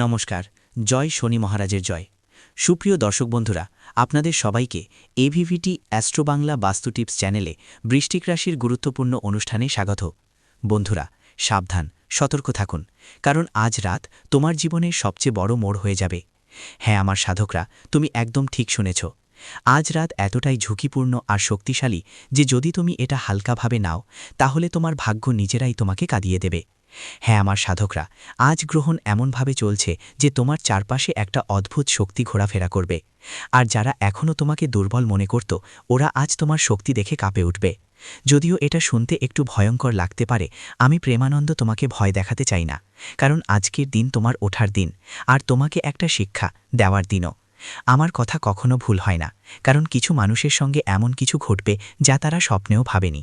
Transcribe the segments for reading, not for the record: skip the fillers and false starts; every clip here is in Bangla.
নমস্কার। জয় শনি মহারাজের জয়। সুপ্রিয় দর্শক বন্ধুরা, আপনাদের সবাইকে এভিভিটি অ্যাস্ট্রো বাংলা বাস্তু টিপস চ্যানেলে বৃশ্চিক রাশির গুরুত্বপূর্ণ অনুষ্ঠানে স্বাগত। বন্ধুরা, সাবধান, সতর্ক থাকুন, কারণ আজ রাত তোমার জীবনের সবচেয়ে বড় মোড় হয়ে যাবে। হ্যাঁ আমার সাধকরা, তুমি একদম ঠিক শুনেছ। আজ রাত এতটাই ঝুঁকিপূর্ণ আর শক্তিশালী যে যদি তুমি এটা হালকাভাবে নাও, তাহলে তোমার ভাগ্য নিজেরাই তোমাকে কাঁদিয়ে দেবে। হ্যাঁ আমার সাধকরা, আজ গ্রহণ এমনভাবে চলছে যে তোমার চারপাশে একটা অদ্ভুত শক্তি ঘোরাফেরা করবে। আর যারা এখনও তোমাকে দুর্বল মনে করত, ওরা আজ তোমার শক্তি দেখে কাঁপে উঠবে। যদিও এটা শুনতে একটু ভয়ঙ্কর লাগতে পারে, আমি প্রেমানন্দ তোমাকে ভয় দেখাতে চাই না, কারণ আজকের দিন তোমার ওঠার দিন, আর তোমাকে একটা শিক্ষা দেওয়ার দিনও। আমার কথা কখনো ভুল হয় না, কারণ কিছু মানুষের সঙ্গে এমন কিছু ঘটবে যা তারা স্বপ্নেও ভাবেনি।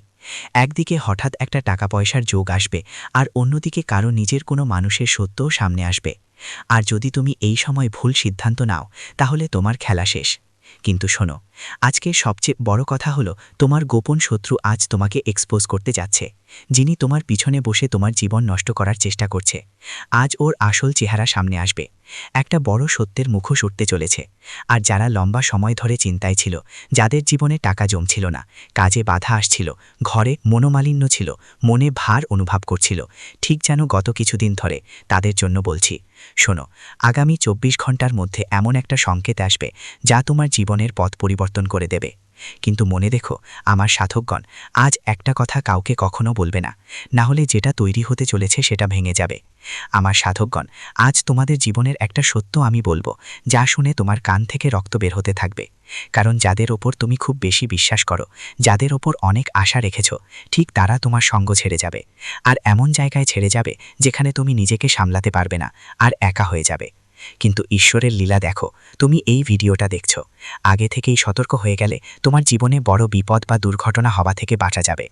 একদিকে হঠাৎ একটা টাকা পয়সার যোগ আসবে, আর অন্যদিকে কারো নিজের কোনো মানুষের সত্যও সামনে আসবে। আর যদি তুমি এই সময় ভুল সিদ্ধান্ত নাও, তাহলে তোমার খেলা শেষ। কিন্তু শোনো, আজকের সবচেয়ে বড় কথা হলো, তোমার গোপন শত্রু আজ তোমাকে এক্সপোজ করতে যাচ্ছে। যিনি তোমার পিছনে বসে তোমার জীবন নষ্ট করার চেষ্টা করছে, আজ ওর আসল চেহারা সামনে আসবে। একটা বড় সত্যের মুখোশ উঠতে চলেছে। আর যারা লম্বা সময় ধরে চিন্তায় ছিল, যাদের জীবনে টাকা জমছিল না, কাজে বাধা আসছিল, ঘরে মনোমালিন্য ছিল, মনে ভার অনুভব করছিল, ঠিক যেন গত কিছুদিন ধরে, তাদের জন্য বলছি, শোনো, আগামী 24 ঘন্টার মধ্যে এমন একটা সংকেত আসবে যা তোমার জীবনের পথ পরিবর্তন করে দেবে। কিন্তু মনে দেখো আমার সাধকগণ, আজ একটা কথা কাউকে কখনো বলবে না, না হলে যেটা তৈরি হতে চলেছে সেটা ভেঙে যাবে। আমার সাধকগণ, আজ তোমাদের জীবনের একটা সত্য আমি বলবো, যা শুনে তোমার কান থেকে রক্ত বের হতে থাকবে। কারণ যাদের ওপর তুমি খুব বেশি বিশ্বাস করো, যাদের ওপর অনেক আশা রেখেছ, ঠিক তারা তোমার সঙ্গ ছেড়ে যাবে। আর এমন জায়গায় ছেড়ে যাবে যেখানে তুমি নিজেকে সামলাতে পারবে না, আর একা হয়ে যাবে। কিন্তু ঈশ্বরের লীলা দেখো, তুমি এই ভিডিওটা দেখছো, আগে থেকেই সতর্ক হয়ে গেলে তোমার জীবনে বড় বিপদ বা দুর্ঘটনা হওয়া থেকে বাঁচা যাবে।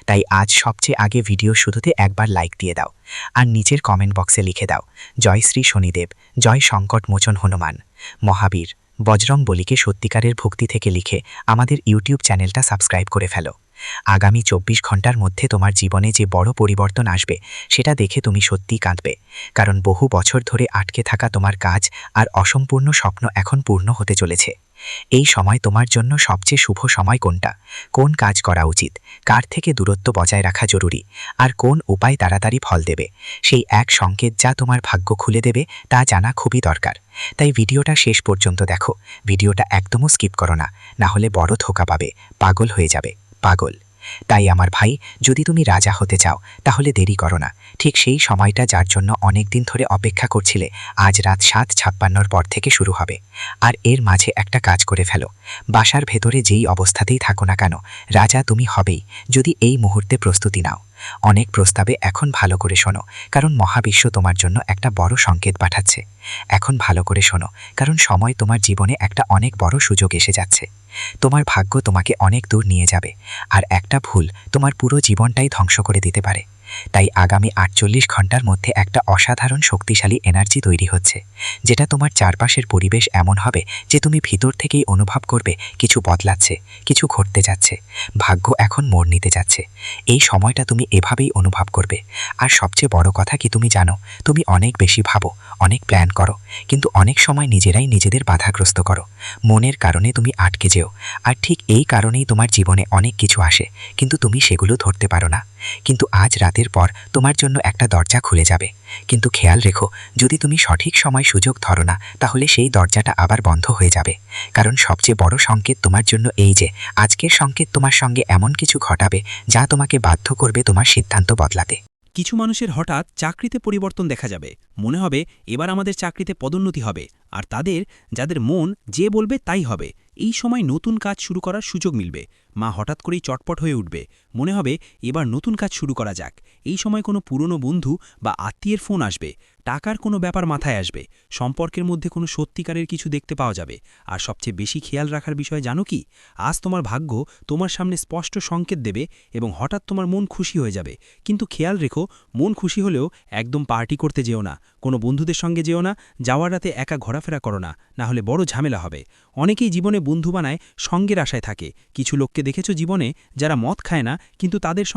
তাই আজ সবচেয়ে আগে ভিডিও শুরুতে একবার লাইক দিয়ে দাও, আর নিচের কমেন্ট বক্সে লিখে দাও, জয় শ্রী শনিদেব, জয় সংকট মোচন হনুমান, মহাবীর, বজরং বলিকে সত্যিকারের ভক্তি থেকে লিখে আমাদের ইউটিউব চ্যানেলটা সাবস্ক্রাইব করে ফেলো। আগামী 24 ঘন্টার মধ্যে তোমার জীবনে যে বড় পরিবর্তন আসবে, সেটা দেখে তুমি সত্যিই কাঁদবে। কারণ বহু বছর ধরে আটকে থাকা তোমার কাজ আর অসম্পূর্ণ স্বপ্ন এখন পূর্ণ হতে চলেছে। এই সময় তোমার জন্য সবচেয়ে শুভ সময় কোনটা, কোন কাজ করা উচিত, কার থেকে দূরত্ব বজায় রাখা জরুরি, আর কোন উপায় তাড়াতাড়ি ফল দেবে, সেই এক সংকেত যা তোমার ভাগ্য খুলে দেবে, তা জানা খুবই দরকার। তাই ভিডিওটা শেষ পর্যন্ত দেখো, ভিডিওটা একদমও স্কিপ করো না, না হলে বড় ধোঁকা পাবে, পাগল হয়ে যাবে, পাগল। তাই আমার ভাই, যদি তুমি রাজা হতে চাও, তাহলে দেরি করো না। ঠিক সেই সময়টা যার জন্য অনেক দিন ধরে অপেক্ষা করছিলে, আজ রাত 7:56 পর থেকে শুরু হবে। আর এর মাঝে একটা কাজ করে ফেলো। বাসার ভেতরে যেই অবস্থাতেই থাকো না কেন, রাজা তুমি হবেই, যদি এই মুহূর্তে প্রস্তুতি নাও। অনেক প্রস্তাবে এখন ভালো করে শোনো, কারণ মহাবিশ্ব তোমার জন্য একটা বড় সংকেত পাঠাচ্ছে। এখন ভালো করে শোনো, কারণ সময় তোমার জীবনে একটা অনেক বড় সুযোগ এসে যাচ্ছে। তোমার ভাগ্য তোমাকে অনেক দূর নিয়ে যাবে, আর একটা ভুল তোমার পুরো জীবনটাই ধ্বংস করে দিতে পারে। তাই আগামী 48 ঘন্টার মধ্যে একটা অসাধারণ শক্তিশালী এনার্জি তৈরি হচ্ছে, যেটা তোমার চারপাশের পরিবেশ এমন হবে যে তুমি ভিতর থেকেই অনুভব করবে কিছু বদলাচ্ছে, কিছু ঘটতে যাচ্ছে, ভাগ্য এখন মোড় নিতে যাচ্ছে। এই সময়টা তুমি এভাবেই অনুভব করবে। আর সবচেয়ে বড় কথা কি তুমি জানো, তুমি অনেক বেশি ভাবো, অনেক প্ল্যান করো, কিন্তু অনেক সময় নিজেরাই নিজেদের বাধাগ্রস্ত করো। মনের কারণে তুমি আটকে যেও, আর ঠিক এই কারণেই তোমার জীবনে অনেক কিছু আসে, কিন্তু তুমি সেগুলো ধরতে পারো না। কিন্তু আজ রাতের পর তোমার জন্য একটা দরজা খুলে যাবে। কিন্তু খেয়াল রেখো, যদি তুমি সঠিক সময় সুযোগ ধরো না, তাহলে সেই দরজাটা আবার বন্ধ হয়ে যাবে। কারণ সবচেয়ে বড় সংকেত তোমার জন্য এই যে, আজকের সংকেত তোমার সঙ্গে এমন কিছু ঘটাবে যা তোমাকে বাধ্য করবে তোমার সিদ্ধান্ত বদলাতে। কিছু মানুষের হঠাৎ চাকরিতে পরিবর্তন দেখা যাবে, মনে হবে এবার আমাদের চাকরিতে পদোন্নতি হবে। আর যাদের মন যে বলবে তাই হবে, এই সময় নতুন কাজ শুরু করার সুযোগ মিলবে। মা হঠাৎ করেই চটপট হয়ে উঠবে, মনে হবে এবার নতুন কাজ শুরু করা যাক। এই সময় কোনো পুরনো বন্ধু বা আত্মীয়ের ফোন আসবে, টাকার কোনো ব্যাপার মাথায় আসবে, সম্পর্কের মধ্যে কোনো সত্যিকারের কিছু দেখতে পাওয়া যাবে। আর সবচেয়ে বেশি খেয়াল রাখার বিষয় জানো কি, আজ তোমার ভাগ্য তোমার সামনে স্পষ্ট সংকেত দেবে এবং হঠাৎ তোমার মন খুশি হয়ে যাবে। কিন্তু খেয়াল রেখো, মন খুশি হলেও একদম পার্টি করতে যেও না, কোনো বন্ধুদের সঙ্গে যেও না, যাওয়ার রাতে একা ঘোরাফেরা করো না, না হলে বড় ঝামেলা হবে। অনেকেই জীবনে বন্ধু বানায় সঙ্গের আশায় থাকে। কিছু লোককে দেখেছো জীবনে যারা মদ খায় না, কিন্তু তাদের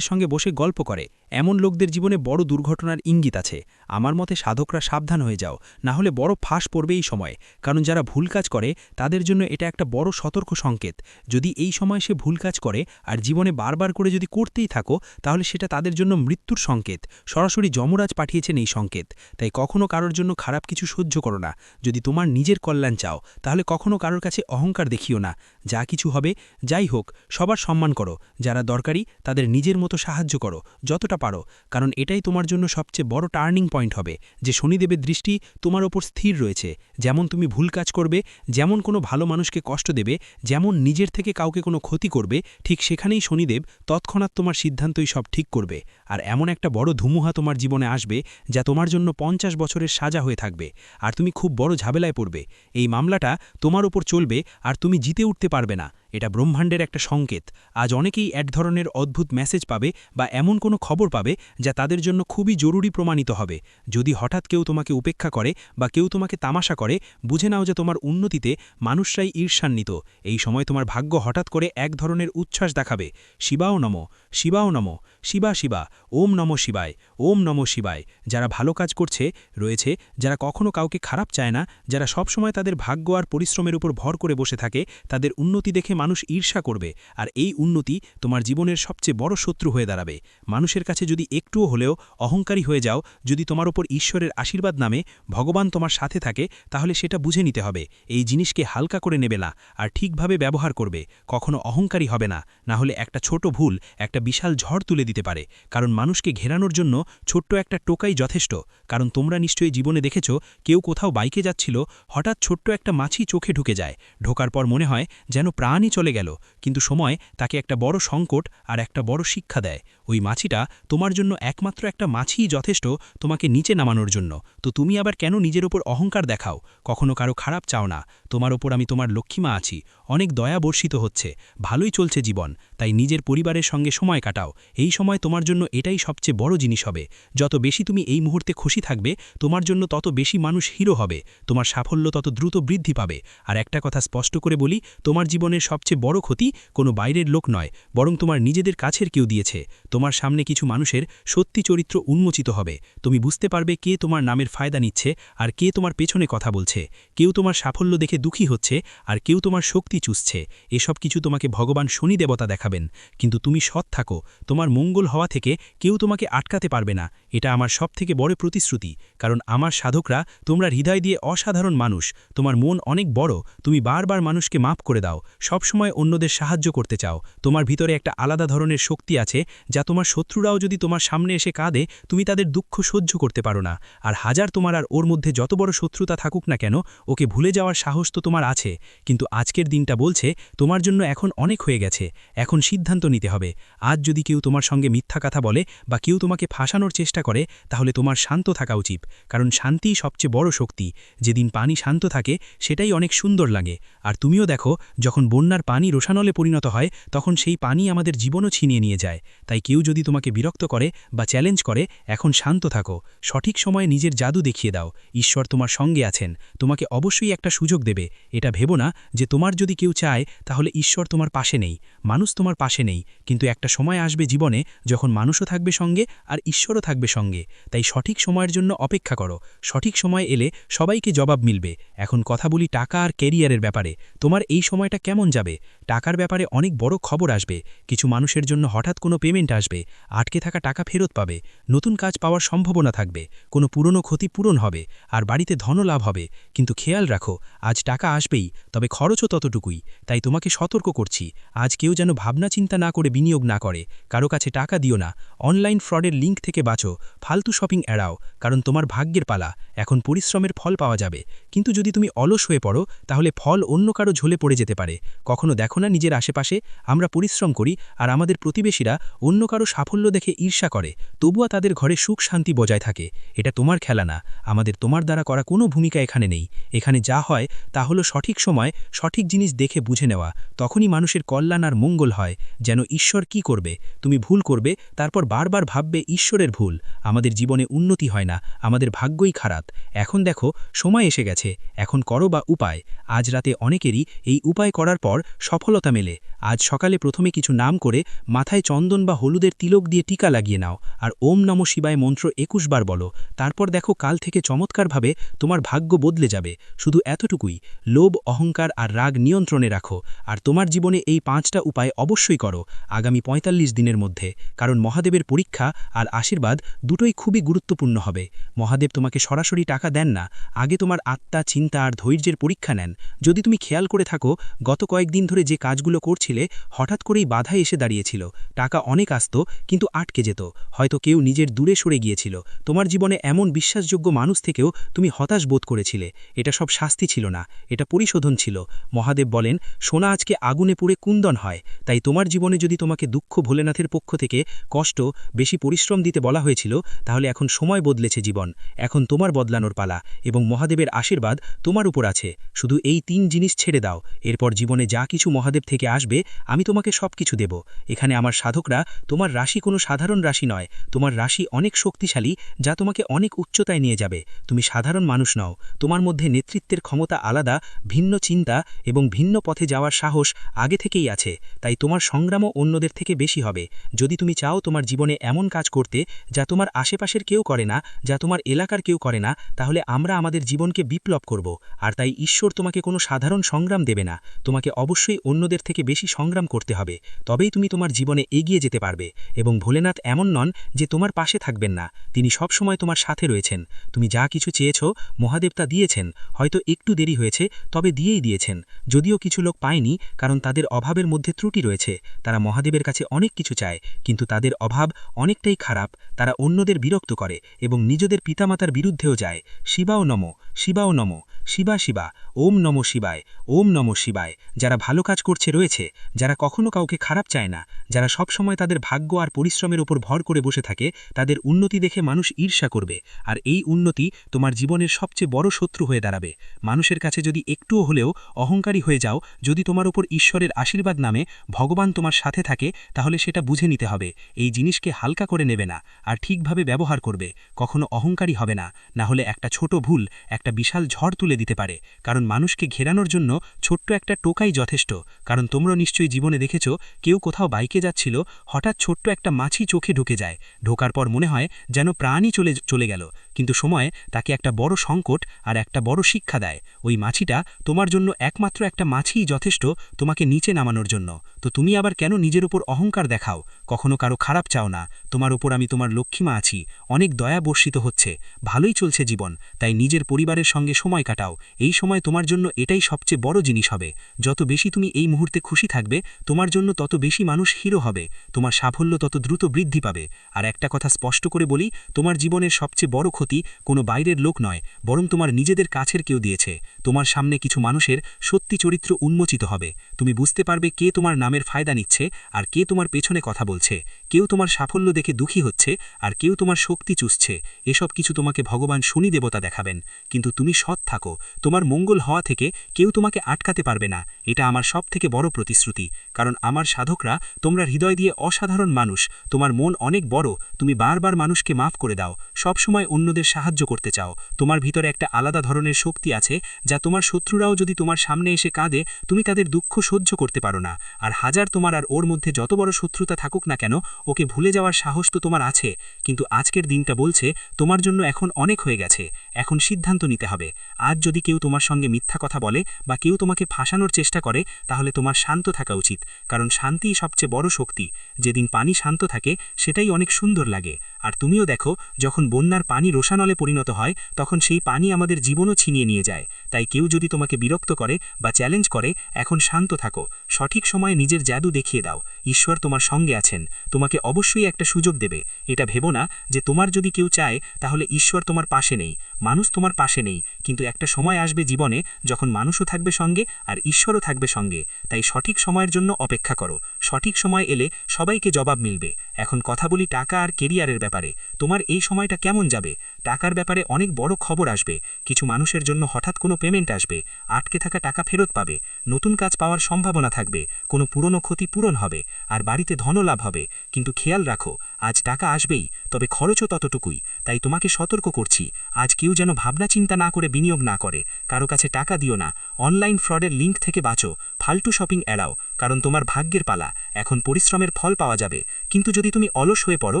সঙ্গে বসে গল্প করে। এমন লোকদের জীবনে বড় দুর্ঘটনার ইঙ্গিত আছে। আমার মতে সাধকরা সাবধান হয়ে যাও, না হলে বড় ফাঁস পড়বে এই সময়। কারণ যারা ভুল কাজ করে তাদের জন্য এটা একটা বড় সতর্ক সংকেত। যদি এই সময় সে ভুল কাজ করে আর জীবনে বারবার করে যদি করতেই থাকো, তাহলে সেটা তাদের জন্য মৃত্যুর সংকেত। সরাসরি যমরাজ পাঠিয়েছেন এই সংকেত। তাই কখনো কারোর জন্য খারাপ কিছু সহ্য করো না। যদি তোমার নিজের কল্যাণ চাও, তাহলে কখনো কারোর কাছে অহংকার দেখিও না। যা কিছু হবে যাই হোক, সবার সম্মান করো। যারা দরকারি তাদের নিজের মতো সাহায্য করো যতটা পারো। কারণ এটাই তোমার জন্য সবচেয়ে বড় টার্নিং পয়েন্ট হবে, যে শনিদেবের দৃষ্টি তোমার ওপর স্থির রয়েছে। যেমন তুমি ভুল কাজ করবে, যেমন কোনো ভালো মানুষকে কষ্ট দেবে, যেমন নিজের থেকে কাউকে কোনো ক্ষতি করবে, ঠিক সেখানেই শনিদেব তৎক্ষণাৎ তোমার সিদ্ধান্তই সব ঠিক করবে। আর এমন একটা বড় ধুমুহা তোমার জীবনে আসবে যা তোমার জন্য 50 বছরের সাজা হয়ে থাকবে। আর তুমি খুব বড় ঝামেলায় পড়বে। এই মামলাটা তোমার ওপর চলবে আর তুমি জিতে উঠতে পারবে না। এটা ব্রহ্মাণ্ডের একটা সংকেত। আজ অনেকেই এক ধরনের অদ্ভুত মেসেজ পাবে বা এমন কোনো খবর পাবে যা তাদের জন্য খুবই জরুরি প্রমাণিত হবে। যদি হঠাৎ কেউ তোমাকে উপেক্ষা করে বা কেউ তোমাকে তামাশা করে, বুঝে নাও যে তোমার উন্নতিতে মানুষরাই ঈর্ষান্বিত। এই সময় তোমার ভাগ্য হঠাৎ করে এক ধরনের উচ্ছ্বাস দেখাবে। শিবাও নমঃ, শিবাও নমঃ, শিবা শিবা, ওম নমঃ শিবায়, ওম নমঃ শিবায়। যারা ভালো কাজ করছে রয়েছে, যারা কখনো কাউকে খারাপ চায় না, যারা সবসময় তাদের ভাগ্য আর পরিশ্রমের উপর ভর করে বসে থাকে, তাদের উন্নতি দেখে মানুষ ঈর্ষা করবে। আর এই উন্নতি তোমার জীবনের সবচেয়ে বড় শত্রু হয়ে দাঁড়াবে। মানুষের কাছে যদি একটুও হলেও অহংকারী হয়ে যাও, যদি তোমার ওপর ঈশ্বরের আশীর্বাদ নামে ভগবান তোমার সাথে থাকে, তাহলে সেটা বুঝে নিতে হবে। এই জিনিসকে হালকা করে নেবে না, আর ঠিকভাবে ব্যবহার করবে। কখনো অহংকারী হবে না, না হলে একটা ছোট ভুল একটা বিশাল ঝড় তুলে দিতে পারে। কারণ মানুষকে ঘেরানোর জন্য ছোট্ট একটা টোকাই যথেষ্ট। কারণ তোমরা নিশ্চয়ই জীবনে দেখেছ, কেউ কোথাও বাইকে যাচ্ছিল, হঠাৎ ছোট্ট একটা মাছি চোখে ঢুকে যায়। ঢোকার পর মনে হয় যেন প্রাণই চলে গেল, কিন্তু সময় তাকে একটা বড় সংকট আর একটা বড় শিক্ষা দেয়। ওই মাছিটা তোমার জন্য একমাত্র একটা মাছিই যথেষ্ট তোমাকে নিচে নামানোর জন্য। তো তুমি আবার কেন নিজের ওপর অহংকার দেখাও? কখনো কারো খারাপ চাও না। তোমার ওপর আমি তোমার লক্ষ্মীমা আছি। অনেক দয়া বর্ষিত হচ্ছে, ভালোই চলছে জীবন। তাই নিজের পরিবারের সঙ্গে সময় কাটাও। এই সময় তোমার জন্য এটাই সবচেয়ে বড় জিনিস হবে। যত বেশি তুমি এই মুহূর্তে খুশি থাকবে, তোমার জন্য তত বেশি মানুষ হিরো হবে। তোমার সাফল্য তত দ্রুত বৃদ্ধি পাবে। আর একটা কথা স্পষ্ট করে বলি, তোমার জীবনের সবচেয়ে বড় ক্ষতি কোনো বাইরের লোক নয়, বরং তোমার নিজেদের কাছের কেউ দিয়েছে। তোমার সামনে কিছু মানুষের সত্যি চরিত্র উন্মোচিত হবে। তুমি বুঝতে পারবে কে তোমার নামের ফায়দা নিচ্ছে আর কে তোমার পেছনে কথা বলছে। কেউ তোমার সাফল্য দেখে দুঃখী হচ্ছে আর কেউ তোমার শক্তি চুষছে। এসব কিছু তোমাকে ভগবান শনি দেবতা দেখাবেন। কিন্তু তুমি সৎ থাকো, তোমার মঙ্গল হওয়া থেকে কেউ তোমাকে আটকাতে পারবে না। এটা আমার সবথেকে বড় প্রতিশ্রুতি। কারণ আমার সাধকরা তোমরা হৃদয় দিয়ে অসাধারণ মানুষ। তোমার মন অনেক বড়। তুমি বারবার মানুষকে মাফ করে দাও, সবসময় অন্যদের সাহায্য করতে চাও। তোমার ভিতরে একটা আলাদা ধরনের শক্তি আছে, যা তোমার শত্রুরাও যদি তোমার সামনে এসে কাঁদে, তুমি তাদের দুঃখ সহ্য করতে পারো না। আর হাজার তোমার আর ওর মধ্যে যত বড় শত্রুতা থাকুক না কেন, ওকে ভুলে যাওয়ার সাহস তো তোমার আছে। কিন্তু আজকের দিনটা বলছে তোমার জন্য এখন অনেক হয়ে গেছে। এখন সিদ্ধান্ত নিতে হবে। আজ যদি কেউ তোমার সঙ্গে মিথ্যা কথা বলে বা কেউ তোমাকে ফাঁসানোর চেষ্টা করে, তাহলে তোমার শান্ত থাকা উচিত। কারণ শান্তিই সবচেয়ে বড় শক্তি। যেদিন পানি শান্ত থাকে সেটাই অনেক সুন্দর লাগে। আর তুমিও দেখো, যখন বন্যার পানি রোষানলে পরিণত হয়, তখন সেই পানি আমাদের জীবনও ছিনিয়ে নিয়ে যায়। তাই কেউ যদি তোমাকে বিরক্ত করে বা চ্যালেঞ্জ করে, এখন শান্ত থাকো। সঠিক সময়ে নিজের জাদু দেখিয়ে দাও। ঈশ্বর তোমার সঙ্গে আছেন, তোমাকে অবশ্যই একটা সুযোগ দেবে। এটা ভেবো না যে তোমার যদি কেউ চায় তাহলে ঈশ্বর তোমার পাশে নেই, মানুষ তোমার পাশে নেই। কিন্তু একটা সময় আসবে জীবনে যখন মানুষও থাকবে সঙ্গে আর ঈশ্বরও থাকবে সঙ্গে। তাই সঠিক সময়ের জন্য অপেক্ষা করো। সঠিক সময় এলে সবাইকে জবাব মিলবে। এখন কথা বলি টাকা আর ক্যারিয়ারের ব্যাপারে। তোমার এই সময়টা কেমন যাবে? টাকার ব্যাপারে অনেক বড় খবর আসবে। কিছু মানুষের জন্য হঠাৎ কোনো পেমেন্ট আসবে, আটকে থাকা টাকা ফেরত পাবে, নতুন কাজ পাওয়ার সম্ভাবনা থাকবে, কোনো পুরনো ক্ষতি পূরণ হবে, আর বাড়িতে ধনলাভ হবে। কিন্তু খেয়াল রাখো, আজ টাকা আসবেই, তবে খরচও ততটুকুই। তাই তোমাকে সতর্ক করছি, আজ কেউ যেন ভাবনা চিন্তা না করে বিনিয়োগ না করে। কারো কাছে টাকা দিও না। অনলাইন ফ্রডের লিঙ্ক থেকে বাঁচো। ফালতু শপিং এড়াও, কারণ তোমার ভাগ্যের পালা। এখন পরিশ্রমের ফল পাওয়া যাবে, কিন্তু যদি তুমি অলস হয়ে পড়ো, তাহলে ফল অন্য কারো ঝোলে পড়ে যেতে পারে। কখনো দেখো না নিজের আশেপাশে আমরা পরিশ্রম করি আর আমাদের প্রতিবেশীরা অন্য কারো সাফল্য দেখে ঈর্ষা করে, তবুও তাদের ঘরে সুখ শান্তি বজায় থাকে? এটা তোমার খেলা না, আমাদের তোমার দ্বারা করা কোনো ভূমিকা এখানে নেই। এখানে যা হয় তা হলো সঠিক সময় সঠিক জিনিস দেখে বুঝে নেওয়া, তখনই মানুষের কল্যাণ আর মঙ্গল হয়। যেন ঈশ্বর কি করবে, তুমি ভুল করবে, তারপর বারবার ভাববে ঈশ্বরের ভুল। আমাদের জীবনে উন্নতি হয় না, আমাদের ভাগ্যই খারাপ। এখন দেখো, সময় এসে গেছে, এখন করো বা উপায়। আজ রাতে অনেকেরই এই উপায় করার পর সফলতা মেলে। আজ সকালে প্রথমে কিছু নাম করে মাথায় চন্দন বা হলুদের তিলক দিয়ে টিকা লাগিয়ে নাও, আর ওম নমঃ শিবায় মন্ত্র ২১ বার বলো। তারপর দেখো, কাল থেকে চমৎকারভাবে তোমার ভাগ্য বদলে যাবে। শুধু এতটুকুই, লোভ, অহংকার আর রাগ নিয়ন্ত্রণে রাখো। আর তোমার জীবনে এই ৫টা উপায় অবশ্যই করো আগামী ৪৫ দিনের মধ্যে, কারণ মহাদেবের পরীক্ষা আর আশীর্বাদ দুটোই খুবই গুরুত্বপূর্ণ হবে। মহাদেব তোমাকে সরাসরি টাকা দেন না, আগে তোমার আত্মা, চিন্তা আর ধৈর্যের পরীক্ষা নেন। যদি তুমি খেয়াল করে থাকো, গত কয়েকদিন ধরে যে কাজগুলো করছিলে হঠাৎ করেই বাধা এসে দাঁড়িয়েছিল। টাকা অনেক আসত, কিন্তু আটকে যেত। হয়তো কেউ নিজের দূরে সরে গিয়েছিল। তোমার জীবনে এমন বিশ্বাসযোগ্য মানুষ থেকেও তুমি হতাশ বোধ করেছিলে। এটা সব শাস্তি ছিল না, এটা পরিশোধন ছিল। মহাদেব বলেন, সোনা আজকে আগুনে পুড়ে কুন্দন হয়। তাই তোমার জীবনে যদি তোমাকে দুঃখ, ভোলেনাথের পক্ষ থেকে কষ্ট, বেশি পরিশ্রম দিতে বলা হয়েছিল, তাহলে এখন সময় বদলেছে জীবন। এখন তোমার বদলানোর পালা, এবং মহাদেবের আশীর্বাদ তোমার উপর আছে। শুধু এই ৩ জিনিস ছেড়ে দাও, এরপর জীবনে যা কিছু মহাদেব থেকে আসবে আমি তোমাকে সব কিছু দেব। এখানে আমার সাধকরা, তোমার রাশি কোনো সাধারণ রাশি নয়, তোমার রাশি অনেক শক্তিশালী, যা তোমাকে অনেক উচ্চতায় নিয়ে যাবে। তুমি সাধারণ মানুষ নও, তোমার মধ্যে নেতৃত্বের ক্ষমতা আলাদা, ভিন্ন চিন্তা এবং ভিন্ন পথে যাওয়ার সাহস আগে থেকেই আছে। তাই তোমার সংগ্রামও অন্যদের থেকে বেশি হবে। যদি তুমি চাও তোমার জীবনে এমন কাজ করতে যা তোমার আশেপাশের কেউ করে না, যা তোমার এলাকার কেউ করে না, তাহলে আমরা আমাদের জীবনকে বিপ্লব করব। আর তাই ঈশ্বর তোমাকে কোনো সাধারণ সংগ্রাম দেবে না, তোমাকে অবশ্যই অন্যদের থেকে বেশি সংগ্রাম করতে হবে। তবেই তুমি তোমার জীবনে এগিয়ে যেতে পারবে। এবং ভোলেনাথ এমন নন যে তোমার পাশে থাকবেন না, তিনি সব সময় তোমার সাথে রয়েছেন। তুমি যা কিছু চেয়েছ মহাদেব তা দিয়েছেন, হয়তো একটু দেরি হয়েছে, তবে দিয়েই দিয়েছেন। যদিও কিছু লোক পায়নি, কারণ তাদের অভাবের মধ্যে ত্রুটি রয়েছে। তারা মহাদেবের কাছে অনেক কিছু চায়, কিন্তু তাদের অভাব অনেকটাই খারাপ। তারা অন্যদের বিরক্ত করে এবং নিজেদের পিতামাতার বিরুদ্ধেও যায়। শিবাও নমঃ, শিবাও নমঃ, শিবা শিবা, ওম নমঃ শিবায়, ওম নমঃ শিবায়। যারা ভালো কাজ করছে রয়েছে, যারা কখনো কাউকে খারাপ চায় না, যারা সব সময় তাদের ভাগ্য আর পরিশ্রমের উপর ভর করে বসে থাকে, তাদের উন্নতি দেখে মানুষ ঈর্ষা করবে। আর এই উন্নতি তোমার জীবনের সবচেয়ে বড় শত্রু হয়ে দাঁড়াবে। মানুষের কাছে যদি একটুও হলেও অহংকারী হয়ে যাও, যদি তোমার উপর ঈশ্বরের আশীর্বাদ নামে ভগবান তোমার সাথে থাকে, তাহলে সেটা বুঝে নিতে হবে। এই জিনিসকে হালকা করে নেবে না, আর ঠিকভাবে ব্যবহার করবে। কখনো অহংকারী হবে না, না হলে একটা ছোট ভুল একটা বিশাল ঝড় তুলে দিতে পারে। কারণ মানুষকে ঘেরানোর জন্য ছোট্ট একটা টোকাই যথেষ্ট। কারণ তোমরা নিশ্চয়ই জীবনে দেখেছ, কেউ কোথাও বাইকে যাচ্ছিল, হঠাৎ ছোট্ট একটা মাছি চোখে ঢুকে যায়। ঢোকার পর মনে হয় যেন প্রাণই চলে গেল, কিন্তু সময় তাকে একটা বড় সংকট আর একটা বড় শিক্ষা দেয়। ওই মাছিটা তোমার জন্য একমাত্র একটা মাছিই যথেষ্ট তোমাকে নিচে নামানোর জন্য। তো তুমি আবার কেন নিজের উপর অহংকার দেখাও? কখনো কারো খারাপ চাও না। তোমার উপর আমি তোমার লক্ষ্মীমা আছি, অনেক দয়া বর্ষিত হচ্ছে, ভালোই চলছে জীবন। তাই নিজের পরিবারের সঙ্গে সময় কাটাও। এই সময় তোমার জন্য এটাই সবচেয়ে বড় জিনিস হবে। যত বেশি তুমি এই মুহূর্তে খুশি থাকবে, তোমার জন্য তত বেশি মানুষ হিরো হবে, তোমার সাফল্য তত দ্রুত বৃদ্ধি পাবে। আর একটা কথা স্পষ্ট করে বলি, তোমার জীবনের সবচেয়ে বড় ক্ষতি কোনো বাইরের লোক নয়, বরং তোমার নিজেদের কাছের কেউ দিয়েছে। তোমার সামনে কিছু মানুষের সত্যি চরিত্র উন্মোচিত হবে। তুমি বুঝতে পারবে কে তোমার নামের ফায়দা নিচ্ছে আর কে তোমার পেছনে কথা বলছে। কেউ তোমার সাফল্য দেখে দুঃখী হচ্ছে আর কেউ তোমার শক্তি চুষছে। এসব কিছু তোমাকে ভগবান শনি দেবতা দেখাবেন। কিন্তু তুমি সৎ থাকো, তোমার মঙ্গল হওয়া থেকে কেউ তোমাকে আটকাতে পারবে না। এটা আমার সবথেকে বড় প্রতিশ্রুতি। কারণ আমার সাধকরা, তোমরা হৃদয় দিয়ে অসাধারণ মানুষ, তোমার মন অনেক বড়, তুমি বারবার মানুষকে মাফ করে দাও, সব সময় অন্যদের সাহায্য করতে চাও। তোমার ভিতরে একটা আলাদা ধরনের শক্তি আছে, যা তোমার শত্রুরাও যদি তোমার সামনে এসে কাঁদে, তুমি তাদের দুঃখ সহ্য করতে পারো না। আর হাজার তোমার আর ওর মধ্যে যত বড় শত্রুতা থাকুক না কেন, ওকে ভুলে যাওয়ার সাহস তো তোমার আছে। কিন্তু আজকের দিনটা বলছে, তোমার জন্য এখন অনেক হয়ে গেছে, এখন সিদ্ধান্ত নিতে হবে। আজ যদি কেউ তোমার সঙ্গে মিথ্যা কথা বলে বা কেউ তোমাকে ফাঁসানোর চেষ্টা করে, তাহলে তোমার শান্ত থাকা উচিত, কারণ শান্তিই সবচেয়ে বড় শক্তি। যেদিন পানি শান্ত থাকে, সেটাই অনেক সুন্দর লাগে। আর তুমিও দেখো, যখন বন্যার পানি রোষানলে পরিণত হয়, তখন সেই পানি আমাদের জীবনও ছিনিয়ে নিয়ে যায়। তাই কেউ যদি তোমাকে বিরক্ত করে বা চ্যালেঞ্জ করে, এখন শান্ত থাকো, সঠিক সময়ে নিজের জাদু দেখিয়ে দাও। ঈশ্বর তোমার সঙ্গে আছেন, তোমাকে অবশ্যই একটা সুযোগ দেবে। এটা ভেবো না যে তোমার যদি কেউ চায়, তাহলে ঈশ্বর তোমার পাশে নেই, মানুষ তোমার পাশে নেই। কিন্তু একটা সময় আসবে জীবনে, যখন মানুষও থাকবে সঙ্গে আর ঈশ্বরও থাকবে সঙ্গে। তাই সঠিক সময়ের জন্য অপেক্ষা করো। সঠিক সময় এলে সবাইকে জবাব মিলবে। এখন কথা বলি টাকা আর কেরিয়ারের ব্যাপারে। তোমার এই সময়টা কেমন যাবে? টাকার ব্যাপারে অনেক বড় খবর আসবে। কিছু মানুষের জন্য হঠাৎ কোনো পেমেন্ট আসবে, আটকে থাকা টাকা ফেরত পাবে, নতুন কাজ পাওয়ার সম্ভাবনা থাকবে, কোনো পুরনো ক্ষতি পূরণ হবে, আর বাড়িতে ধনলাভ হবে। কিন্তু খেয়াল রাখো, আজ টাকা আসবেই, তবে খরচও ততটুকুই। তাই তোমাকে সতর্ক করছি, আজ কেউ যেন ভাবনা চিন্তা না করে বিনিয়োগ না করে। কারো কাছে টাকা দিও না, অনলাইন ফ্রডের লিঙ্ক থেকে বাঁচো, ফালতু শপিং এড়াও, কারণ তোমার ভাগ্যের পালা। এখন পরিশ্রমের ফল পাওয়া যাবে, কিন্তু যদি তুমি অলস হয়ে পড়ো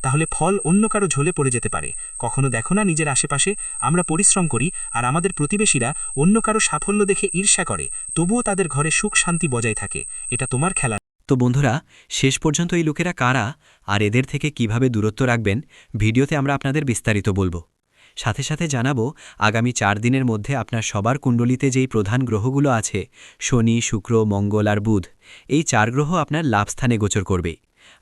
তাহলে ফল অন্য কারো ঝোলে পড়ে যেতে পারে। কখনো দেখো না নিজের আশেপাশে আমরা পরিশ্রম করি আর আমাদের প্রতিবেশীরা অন্য কারো সাফল্য দেখে ঈর্ষা করে, তবুও তাদের ঘরে সুখ শান্তি বজায় থাকে। এটা তোমার খেলা। তো বন্ধুরা, শেষ পর্যন্ত এই লোকেরা কারা আর এদের থেকে কিভাবে দূরত্ব রাখবেন ভিডিওতে আমরা আপনাদের বিস্তারিত বলবো। সাথে সাথে জানাবো আগামী 4 দিনের মধ্যে আপনার সবার কুণ্ডলিতে যেই প্রধান গ্রহগুলো আছে শনি, শুক্র, মঙ্গল আর বুধ, এই 4 গ্রহ আপনার লাভস্থানে গোচর করবে।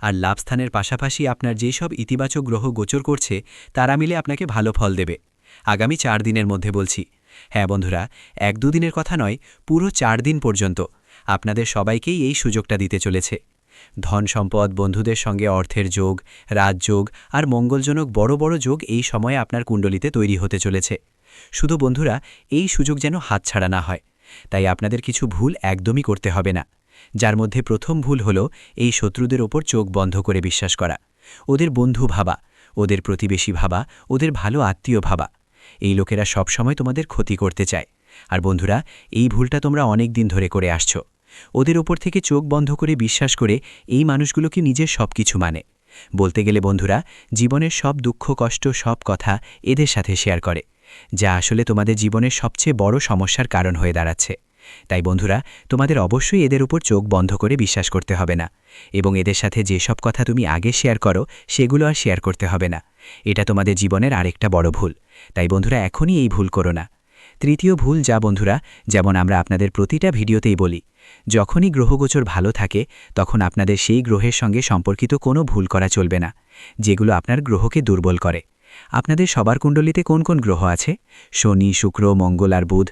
আর লাভস্থানের পাশাপাশি আপনার যেসব ইতিবাচক গ্রহ গোচর করছে তারা মিলে আপনাকে ভালো ফল দেবে আগামী 4 দিনের মধ্যে বলছি। হ্যাঁ বন্ধুরা, 1-2 দিনের কথা নয়, পুরো 4 দিন পর্যন্ত আপনাদের সবাইকেই এই সুযোগটা দিতে চলেছে। ধন সম্পদ, বন্ধুদের সঙ্গে অর্থের যোগ, রাজযোগ আর মঙ্গলজনক বড় বড় যোগ এই সময়ে আপনার কুণ্ডলিতে তৈরি হতে চলেছে। শুধু বন্ধুরা, এই সুযোগ যেন হাতছাড়া না হয়, তাই আপনাদের কিছু ভুল একদমই করতে হবে না। যার মধ্যে প্রথম ভুল হলো এই শত্রুদের ওপর চোখ বন্ধ করে বিশ্বাস করা, ওদের বন্ধু ভাবা, ওদের প্রতিবেশী ভাবা, ওদের ভালো আত্মীয় ভাবা। এই লোকেরা সবসময় তোমাদের ক্ষতি করতে চায়। আর বন্ধুরা, এই ভুলটা তোমরা অনেক দিন ধরে করে আসছো। ওদের ওপর থেকে চোখ বন্ধ করে বিশ্বাস করে এই মানুষগুলোকে নিজের সব কিছু মানে। বলতে গেলে বন্ধুরা, জীবনের সব দুঃখ কষ্ট সব কথা এদের সাথে শেয়ার করে, যা আসলে তোমাদের জীবনের সবচেয়ে বড় সমস্যার কারণ হয়ে দাঁড়াচ্ছে। তাই বন্ধুরা, তোমাদের অবশ্যই এদের উপর চোখ বন্ধ করে বিশ্বাস করতে হবে না, এবং এদের সাথে যেসব কথা তুমি আগে শেয়ার করো সেগুলো আর শেয়ার করতে হবে না। এটা তোমাদের জীবনের আরেকটা বড় ভুল। তাই বন্ধুরা, এখনই এই ভুল করো না। তৃতীয় ভুল, যা বন্ধুরা, যেমন আমরা আপনাদের প্রতিটা ভিডিওতেই বলি, যখনই গ্রহগোচর ভালো থাকে তখন আপনাদের সেই গ্রহের সঙ্গে সম্পর্কিত কোনো ভুল করা চলবে না, যেগুলো আপনার গ্রহকে দুর্বল করে। আপনাদের সবার কুণ্ডলিতে কোন কোন গ্রহ আছে? শনি, শুক্র, মঙ্গল আর বুধ,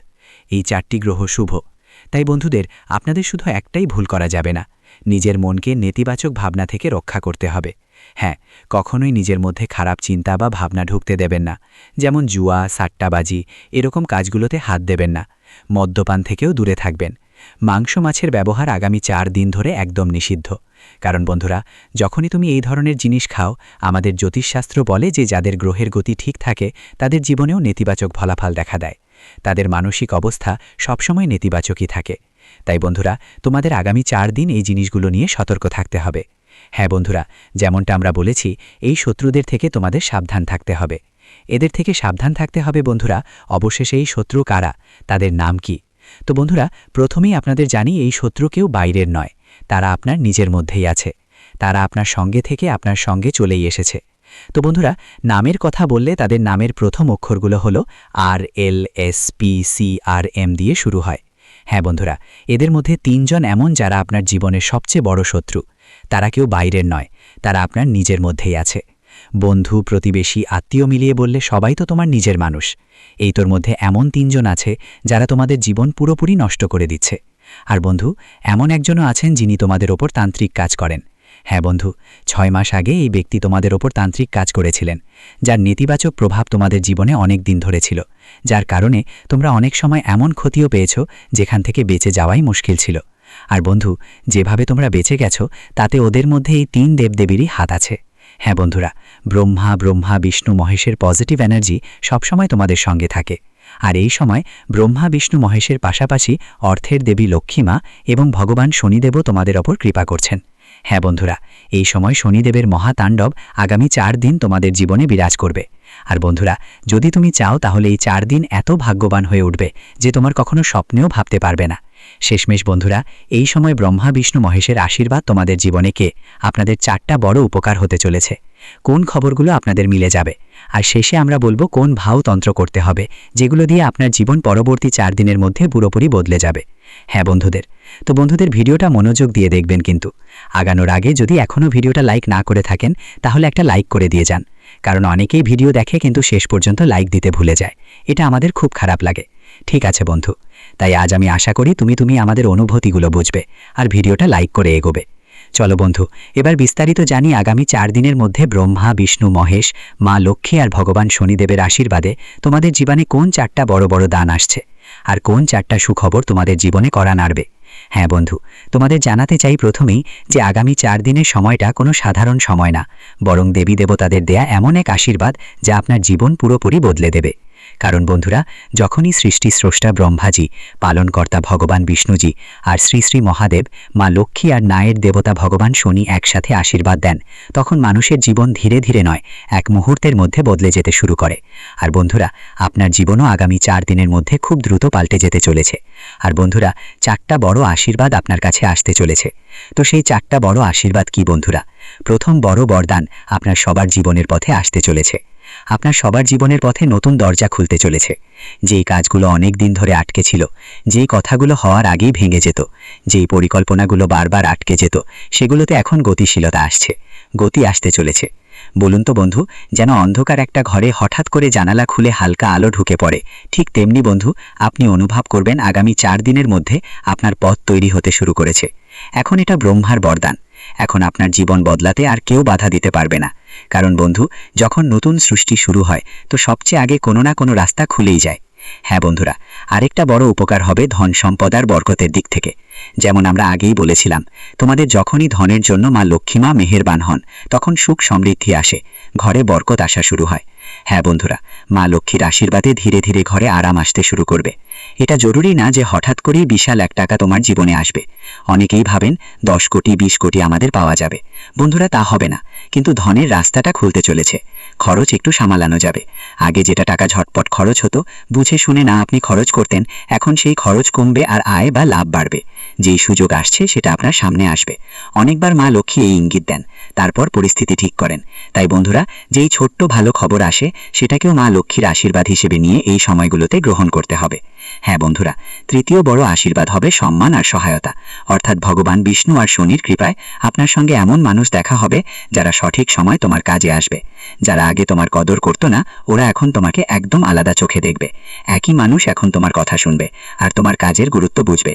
এই 4টি গ্রহ শুভ। তাই বন্ধুদের, আপনাদের শুধু একটাই ভুল করা যাবে না, নিজের মনকে নেতিবাচক ভাবনা থেকে রক্ষা করতে হবে। হ্যাঁ, কখনোই নিজের মধ্যে খারাপ চিন্তা বা ভাবনা ঢুকতে দেবেন না, যেমন জুয়া, সাট্টাবাজি, এরকম কাজগুলোতে হাত দেবেন না। মদ্যপান থেকেও দূরে থাকবেন। মাংস মাছের ব্যবহার আগামী 4 দিন ধরে একদম নিষিদ্ধ। কারণ বন্ধুরা, যখনই তুমি এই ধরনের জিনিস খাও, আমাদের জ্যোতিষশাস্ত্র বলে যে যাদের গ্রহের গতি ঠিক থাকে তাদের জীবনেও নেতিবাচক ফলাফল দেখা দেয়, তাদের মানসিক অবস্থা সবসময় নেতিবাচকই থাকে। তাই বন্ধুরা, তোমাদের আগামী 4 দিন এই জিনিসগুলো নিয়ে সতর্ক থাকতে হবে। হ্যাঁ বন্ধুরা, যেমনটা আমরা বলেছি, এই শত্রুদের থেকে তোমাদের সাবধান থাকতে হবে। এদের থেকে সাবধান থাকতে হবে বন্ধুরা। অবশেষে এই শত্রু কারা, তাদের নাম কি? তো বন্ধুরা, প্রথমেই আপনাদের জানি, এই শত্রু কেউ বাইরের নয়, তারা আপনার নিজের মধ্যেই আছে। তারা আপনার সঙ্গে থেকে আপনার সঙ্গে চলেই এসেছে। তো বন্ধুরা, নামের কথা বললে তাদের নামের প্রথম অক্ষরগুলো হলো RLSPCRM দিয়ে শুরু হয়। হ্যাঁ বন্ধুরা, এদের মধ্যে 3 জন এমন যারা আপনার জীবনের সবচেয়ে বড় শত্রু। তারা কেউ বাইরের নয়, তারা আপনার নিজের মধ্যেই আছে। বন্ধু, প্রতিবেশী, আত্মীয় মিলিয়ে বললে সবাই তো তোমার নিজের মানুষ। এই তোর মধ্যে এমন 3 জন আছে যারা তোমাদের জীবন পুরোপুরি নষ্ট করে দিচ্ছে। আর বন্ধু, এমন একজনও আছেন যিনি তোমাদের ওপর তান্ত্রিক কাজ করেন। হ্যাঁ বন্ধু, 6 মাস আগে এই ব্যক্তি তোমাদের ওপর তান্ত্রিক কাজ করেছিলেন, যার নেতিবাচক প্রভাব তোমাদের জীবনে অনেক দিন ধরে ছিল, যার কারণে তোমরা অনেক সময় এমন ক্ষতিও পেয়েছ যেখান থেকে বেঁচে যাওয়াই মুশকিল ছিল। আর বন্ধু, যেভাবে তোমরা বেঁচে গেছো তাতে ওদের মধ্যে এই 3 দেবদেবীরই হাত আছে। হ্যাঁ বন্ধুরা, ব্রহ্মা, বিষ্ণু, মহেশের পজিটিভ এনার্জি সবসময় তোমাদের সঙ্গে থাকে। আর এই সময় ব্রহ্মা, বিষ্ণু, মহেশের পাশাপাশি অর্থের দেবী লক্ষ্মীমা এবং ভগবান শনিদেবও তোমাদের ওপর কৃপা করছেন। হ্যাঁ বন্ধুরা, এই সময় শনিদেবের মহাতাণ্ডব আগামী 4 দিন তোমাদের জীবনে বিরাজ করবে। আর বন্ধুরা, যদি তুমি চাও তাহলে এই 4 দিন এত ভাগ্যবান হয়ে উঠবে যে তোমার কখনো স্বপ্নেও ভাবতে পারবে না। শেষমেশ বন্ধুরা, এই সময় ব্রহ্মা, বিষ্ণু, মহেশের আশীর্বাদ তোমাদের জীবনে আপনাদের 4টা বড় উপকার হতে চলেছে। কোন খবরগুলো আপনাদের মিলে যাবে, আর শেষে আমরা বলবো কোন ভাওতন্ত্র করতে হবে, যেগুলো দিয়ে আপনার জীবন পরবর্তী 4 দিনের মধ্যে পুরোপুরি বদলে যাবে। হ্যাঁ বন্ধুদের, ভিডিওটা মনোযোগ দিয়ে দেখবেন, কিন্তু আগানোর আগে যদি এখনও ভিডিওটা লাইক না করে থাকেন তাহলে একটা লাইক করে দিয়ে যান, কারণ অনেকেই ভিডিও দেখে কিন্তু শেষ পর্যন্ত লাইক দিতে ভুলে যায়। এটা আমাদের খুব খারাপ লাগে। ঠিক আছে বন্ধু, তাই আজ আমি আশা করি তুমি আমাদের অনুভূতিগুলো বুঝবে আর ভিডিওটা লাইক করে এগোবে। চলো বন্ধু, এবার বিস্তারিত জানি আগামী 4 দিনের মধ্যে ব্রহ্মা, বিষ্ণু, মহেশ, মা লক্ষ্মী আর ভগবান শনিদেবের আশীর্বাদে তোমাদের জীবনে কোন 4টা বড় বড় দান আসছে আর কোন 4টা সুখবর তোমাদের জীবনে করা নাড়বে। হ্যাঁ বন্ধু, তোমাদের জানাতে চাই প্রথমেই যে আগামী 4 দিনের সময়টা কোনো সাধারণ সময় না, বরং দেবী দেবতাদের দেয়া এমন এক আশীর্বাদ যা আপনার জীবন পুরোপুরি বদলে দেবে। কারণ বন্ধুরা, যখনই সৃষ্টি স্রষ্টা ব্রহ্মাজি, পালনকর্তা ভগবান বিষ্ণুজি আর শ্রী শ্রী মহাদেব, মা লক্ষ্মী আর নায়ের দেবতা ভগবান শনি একসাথে আশীর্বাদ দেন, তখন মানুষের জীবন ধীরে ধীরে নয়, এক মুহূর্তের মধ্যে বদলে যেতে শুরু করে। আর বন্ধুরা, আপনার জীবনও আগামী 4 দিনের মধ্যে খুব দ্রুত পাল্টে যেতে চলেছে। আর বন্ধুরা, 4টা বড় আশীর্বাদ আপনার কাছে আসতে চলেছে। তো সেই 4টা বড় আশীর্বাদ কি বন্ধুরা? প্রথম বড় বরদান আপনার সবার জীবনের পথে আসতে চলেছে। আপনার সবার জীবনের পথে নতুন দরজা খুলতে চলেছে। যেই কাজগুলো অনেক দিন ধরে আটকে ছিল, যেই কথাগুলো হওয়ার আগেই ভেঙে যেত, যেই পরিকল্পনাগুলো বারবার আটকে যেত, সেগুলোতে এখন গতিশীলতা আসছে, গতি আসতে চলেছে। বলুন তো বন্ধু, যেন অন্ধকার একটা ঘরে হঠাৎ করে জানালা খুলে হালকা আলো ঢুকে পড়ে, ঠিক তেমনি বন্ধু আপনি অনুভব করবেন আগামী 4 দিনের মধ্যে আপনার পথ তৈরি হতে শুরু করেছে। এখন এটা ব্রহ্মার বরদান। এখন আপনার জীবন বদলাতে আর কেউ বাধা দিতে পারবে না। কারণ বন্ধু, যখন নতুন সৃষ্টি শুরু হয় তো সবচেয়ে আগে কোনো না কোনো রাস্তা খুলেই যায়। হ্যাঁ বন্ধুরা, আরেকটা বড় উপকার হবে ধন সম্পদ আর বরকতের দিক থেকে। যেমন আমরা আগেই বলেছিলাম, তোমাদের যখনই ধনের জন্য মা লক্ষ্মীমা মেহেরবান হন, তখন সুখ সমৃদ্ধি আসে, ঘরে বরকত আসা শুরু হয়। হ্যাঁ বন্ধুরা, মা লক্ষ্মীর আশীর্বাদে ধীরে ধীরে ঘরে আরাম আসতে শুরু করবে। এটা জরুরি না যে হঠাৎ করেই বিশাল 1 টাকা তোমার জীবনে আসবে। অনেকেই ভাবেন 10 কোটি 20 কোটি আমাদের পাওয়া যাবে। বন্ধুরা, তা হবে না, কিন্তু ধনের রাস্তাটা খুলতে চলেছে। খরচ একটু সামলানো যাবে। আগে যেটা টাকা ঝটপট খরচ হতো, বুঝে শুনে না আপনি খরচ করতেন, এখন সেই খরচ কমবে আর আয় বা লাভ বাড়বে। যেই সুযোগ আসছে সেটা আপনার সামনে আসবে। অনেকবার মা লক্ষ্মী এই ইঙ্গিত দেন, তারপর পরিস্থিতি ঠিক করেন। তাই বন্ধুরা, যেই ছোট্ট ভালো খবর আসে সেটাকেও মা লক্ষ্মীর আশীর্বাদ হিসেবে নিয়ে এই সময়গুলোতে গ্রহণ করতে হবে। হ্যাঁ বন্ধুরা, তৃতীয় বড় আশীর্বাদ হবে সম্মান আর সহায়তা। অর্থাৎ ভগবান বিষ্ণু আর শনির কৃপায় আপনার সঙ্গে এমন মানুষ দেখা হবে যারা সঠিক সময় তোমার কাজে আসবে। যারা আগে তোমার কদর করতো না, ওরা এখন তোমাকে একদম আলাদা চোখে দেখবে। একই মানুষ এখন তোমার কথা শুনবে আর তোমার কাজের গুরুত্ব বুঝবে।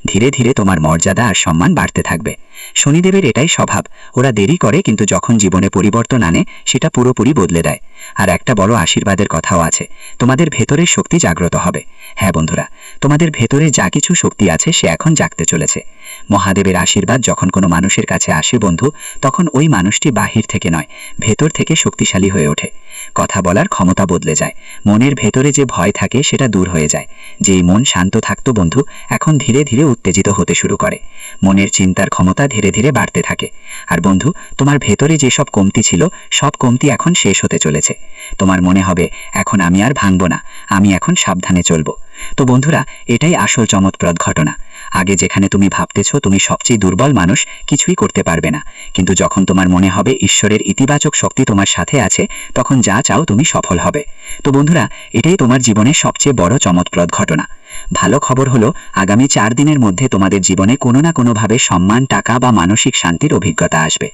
ধীরে ধীরে তোমার মর্যাদা আর সম্মান বাড়তে থাকবে। শনিদেবের এটাই স্বভাব, ওরা দেরি করে কিন্তু যখন জীবনে পরিবর্তন আনে সেটা পুরোপুরি বদলে দেয়। আর একটা বড় আশীর্বাদের কথাও আছে, তোমাদের ভেতরের শক্তি জাগ্রত হবে। হ্যাঁ বন্ধুরা, তোমাদের ভেতরে যা কিছু শক্তি আছে সে এখন জাগতে চলেছে। মহাদেবের আশীর্বাদ যখন কোনো মানুষের কাছে আসে বন্ধু, তখন ওই মানুষটি বাহির থেকে নয়, ভেতর থেকে শক্তিশালী হয়ে ওঠে। কথা বলার ক্ষমতা বদলে যায়, মনের ভেতরে যে ভয় থাকে সেটা দূর হয়ে যায়। যেই মন শান্ত থাকতো বন্ধু, এখন ধীরে ধীরে উত্তেজিত হতে শুরু করে। মনের চিন্তার ক্ষমতা ধীরে ধীরে বাড়তে থাকে। আর বন্ধু, তোমার ভেতরে যেসব কমতি ছিল, সব কমতি এখন শেষ হতে চলেছে। তোমার মনে হবে এখন আমি আর ভাঙব না, আমি এখন সাবধানে চলবো। তো বন্ধুরা, এটাই আসল চমৎপ্রদ ঘটনা। আগে যেখানে তুমি ভাবতেছো তুমি সবচেয়ে দুর্বল মানুষ, কিছুই করতে পারবে না, কিন্তু যখন তোমার মনে হবে ঈশ্বরের ইতিবাচক শক্তি তোমার সাথে আছে, তখন যা চাও তুমি সফল হবে। তো বন্ধুরা, এটাই তোমার জীবনের সবচেয়ে বড় চমৎপ্রদ ঘটনা। ভালো খবর হলো, আগামী 4 দিনের মধ্যে তোমাদের জীবনে কোনো না কোনোভাবে সম্মান, টাকা বা মানসিক শান্তির অভিজ্ঞতা আসবে।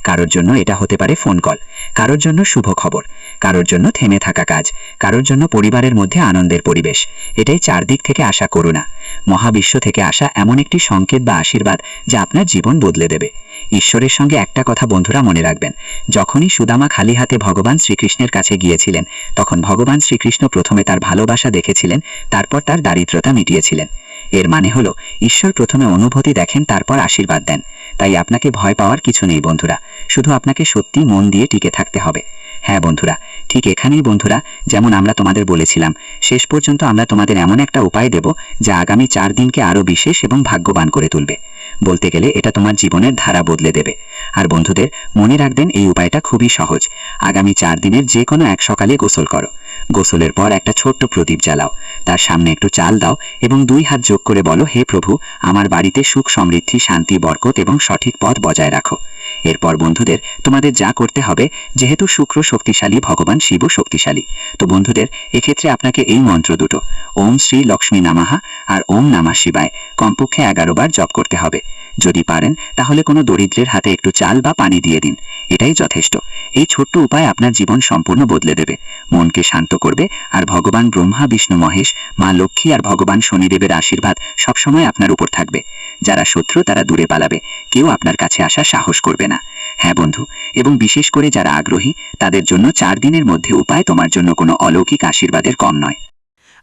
কারোর জন্য এটা হতে পারে ফোন কল, কারোর জন্য শুভ খবর, কারোর জন্য থেমে থাকা কাজ, কারোর জন্য পরিবারের মধ্যে আনন্দের পরিবেশ। এটাই চারদিক থেকে আসা করুণা, মহাবিশ্ব থেকে আসা এমন একটি সংকেত বা আশীর্বাদ যা আপনার জীবন বদলে দেবে। ঈশ্বরের সঙ্গে একটা কথা বন্ধুরা মনে রাখবেন, যখনই সুদামা খালি হাতে ভগবান শ্রীকৃষ্ণের কাছে গিয়েছিলেন, তখন ভগবান শ্রীকৃষ্ণ প্রথমে তার ভালোবাসা দেখেছিলেন, তারপর তার দারিদ্রতা মিটিয়েছিলেন। এর মানে হলো, ঈশ্বর প্রথমে অনুভূতি দেখেন, তারপর আশীর্বাদ দেন। তাই আপনাকে ভয় পাওয়ার কিছু নেই বন্ধুরা, শুধু আপনাকে সত্যি মন দিয়ে টিকে থাকতে হবে। হ্যাঁ বন্ধুরা, ঠিক এখানেই বন্ধুরা, যেমন আমরা তোমাদের বলেছিলাম, শেষ পর্যন্ত আমরা তোমাদের এমন একটা উপায় দেব যা আগামী 4 দিনকে আরও বিশেষ এবং ভাগ্যবান করে তুলবে। বলতে গেলে এটা তোমার জীবনের ধারা বদলে দেবে। আর বন্ধুদের মনে রাখবেন, এই উপায়টা খুবই সহজ। আগামী 4 দিনের যে কোনো এক সকালে গোসল করো। গোসলের পর একটা ছোট্ট প্রদীপ জ্বালাও, তার সামনে একটু চাল দাও এবং 2 হাত যোগ করে বলো, হে প্রভু, আমার বাড়িতে সুখ সমৃদ্ধি, শান্তি, বরকত এবং সঠিক পথ বজায় রাখো। এরপর বন্ধুদের তোমাদের যা করতে হবে, যেহেতু শুক্র শক্তিশালী, ভগবান শিবও শক্তিশালী, তো বন্ধুদের এক্ষেত্রে আপনাকে এই মন্ত্র দুটো, ওম শ্রী লক্ষ্মী নামাহা আর ওম নমঃ শিবায়, কমপক্ষে 11 বার জপ করতে হবে। যদি পারেন তাহলে কোনো দরিদ্রের হাতে একটু চাল বা পানি দিয়ে দিন, এটাই যথেষ্ট। এই ছোট্ট উপায় আপনার জীবন সম্পূর্ণ বদলে দেবে, মনকে শান্ত করবে, আর ভগবান ব্রহ্মা, বিষ্ণু মহেশ, মা লক্ষ্মী আর ভগবান শনিদেবের আশীর্বাদ সবসময় আপনার উপর থাকবে। যারা শত্রু তারা দূরে পালাবে, কেউ আপনার কাছে আসার সাহস করবে না। হ্যাঁ বন্ধু, এবং বিশেষ করে যারা আগ্রহী তাদের জন্য 4 দিনের মধ্যে উপায় তোমার জন্য কোনো অলৌকিক আশীর্বাদের কম নয়।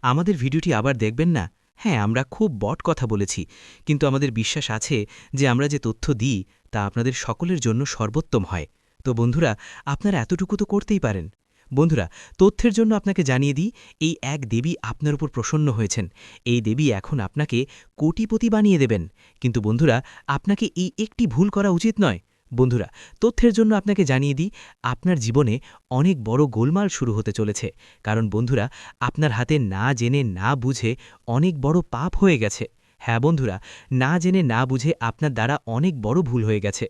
আমাদের ভিডিওটি আবার দেখবেন না? হ্যাঁ, আমরা খুব বট কথা বলেছি, কিন্তু আমাদের বিশ্বাস আছে যে আমরা যে তথ্য দিই তা আপনাদের সকলের জন্য সর্বোত্তম হয়। তো বন্ধুরা, আপনারা এতটুকু তো করতেই পারেন। বন্ধুরা, তথ্যের জন্য আপনাকে জানিয়ে দিই, এই এক দেবী আপনার উপর প্রসন্ন হয়েছেন। এই দেবী এখন আপনাকে কোটিপতি বানিয়ে দেবেন। কিন্তু বন্ধুরা, আপনাকে এই একটি ভুল করা উচিত নয়। বন্ধুরা, তথ্যের জন্য আপনাকে জানিয়ে দিই, আপনার জীবনে অনেক বড় গোলমাল শুরু হতে চলেছে। কারণ বন্ধুরা, আপনার হাতে না জেনে না বুঝে অনেক বড় পাপ হয়ে গেছে। হ্যাঁ বন্ধুরা, না জেনে না বুঝে আপনার দ্বারা অনেক বড় ভুল হয়ে গেছে।